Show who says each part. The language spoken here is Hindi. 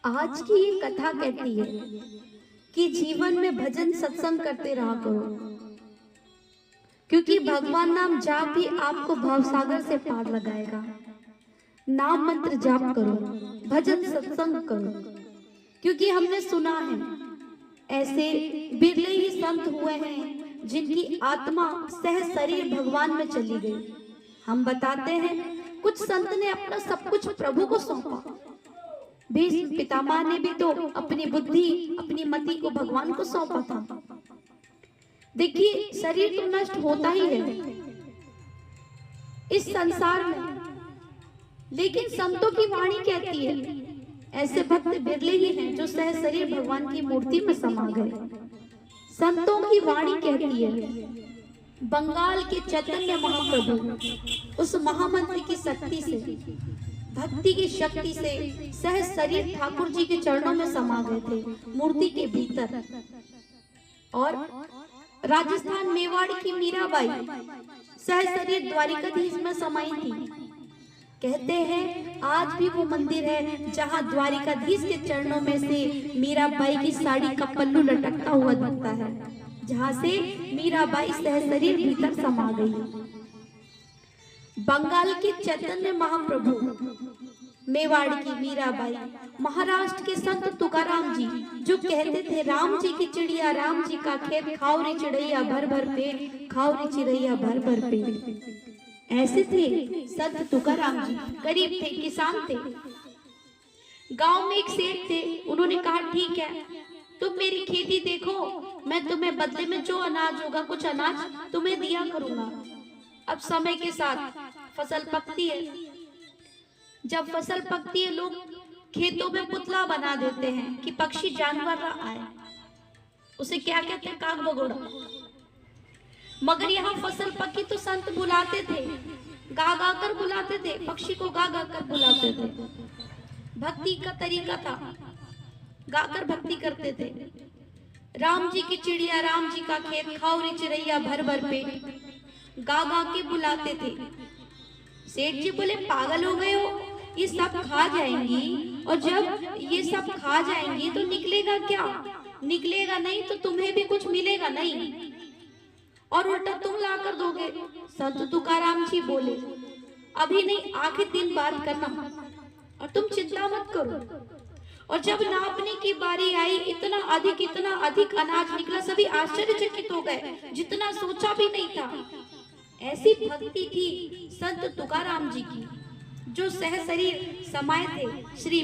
Speaker 1: आज की ये कथा कहती है कि जीवन में भजन सत्संग करते रहा करो, क्योंकि भगवान नाम जाप भी आपको भवसागर से पार लगाएगा। नाम मंत्र जाप करो, भजन सत्संग करो, क्योंकि हमने सुना है ऐसे बिरले ही संत हुए हैं जिनकी आत्मा सह शरीर भगवान में चली गई। हम बताते हैं कुछ संत ने अपना सब कुछ प्रभु को सौंपा। भीष्म पितामह ने भी तो अपनी बुद्धि, अपनी मति को भगवान को सौंपा था। देखिए, शरीर तो नष्ट होता ही है इस संसार में, लेकिन संतों की वाणी कहती है ऐसे भक्त बिरले ही हैं जो सह शरीर भगवान की मूर्ति में समा गए। संतों की वाणी कहती है बंगाल के चैतन्य महाप्रभु उस महामंत्र की शक्ति से, भक्ति की शक्ति से सह शरीर ठाकुर जी के चरणों में समा गए थे, मूर्ति के भीतर। और राजस्थान मेवाड़ की मीराबाई सह शरीर द्वारिकाधीश में समाई थी। कहते हैं आज भी वो मंदिर है जहां द्वारिकाधीश के चरणों में से मीराबाई की साड़ी का पल्लू लटकता हुआ दिखता है, जहां से मीराबाई सह शरीर भीतर समा गई। बंगाल के चैतन्य महाप्रभु, मेवाड़ की मीराबाई, महाराष्ट्र के संत तुकाराम जी जो कहते थे राम जी की चिड़िया राम जी का खेत, खाओ रे चिड़ैया भर भर पेट, खाओ रे चिड़ैया भर भर पेट। ऐसे थे संत तुकाराम जी। गरीब थे, किसान थे। गांव में एक सेठ थे। उन्होंने कहा ठीक है, तुम मेरी खेती देखो, मैं तुम्हें बदले में जो अनाज होगा, कुछ अनाज तुम्हें दिया करूंगा। अब समय के साथ फसल पकती है। जब फसल पकती है, लोग खेतों में पुतला बना देते हैं कि पक्षी जानवर ना आए। उसे क्या कहते हैं? काग बगोड़ा। मगर यहाँ फसल पकी तो संत बुलाते थे, गा गा कर बुलाते थे, पक्षी को गा गा कर बुलाते थे। भक्ति का तरीका था, गाकर भक्ति करते थे। राम जी की चिड़िया राम जी का खेत, खाओ रे चिड़ैया भर भर पेट, गा गा के बुलाते थे। सेठ जी बोले पागल हो गए हो, ये सब खा जाएंगी, और जब ये सब खा जाएंगी तो निकलेगा क्या? निकलेगा नहीं तो तुम्हें भी कुछ मिलेगा नहीं, और उल्टा तुम लाकर दोगे। संत तुकाराम जी बोले अभी नहीं, आखिर दिन बात करना, और तुम चिंता मत करो। और जब नापने की बारी आई, इतना अधिक अनाज निकला। सभी आश्चर्यचकित हो गए, जितना सोचा भी नहीं था। ऐसी भक्ति थी संत तुकाराम जी की, जो सह शरीर समाये थे श्री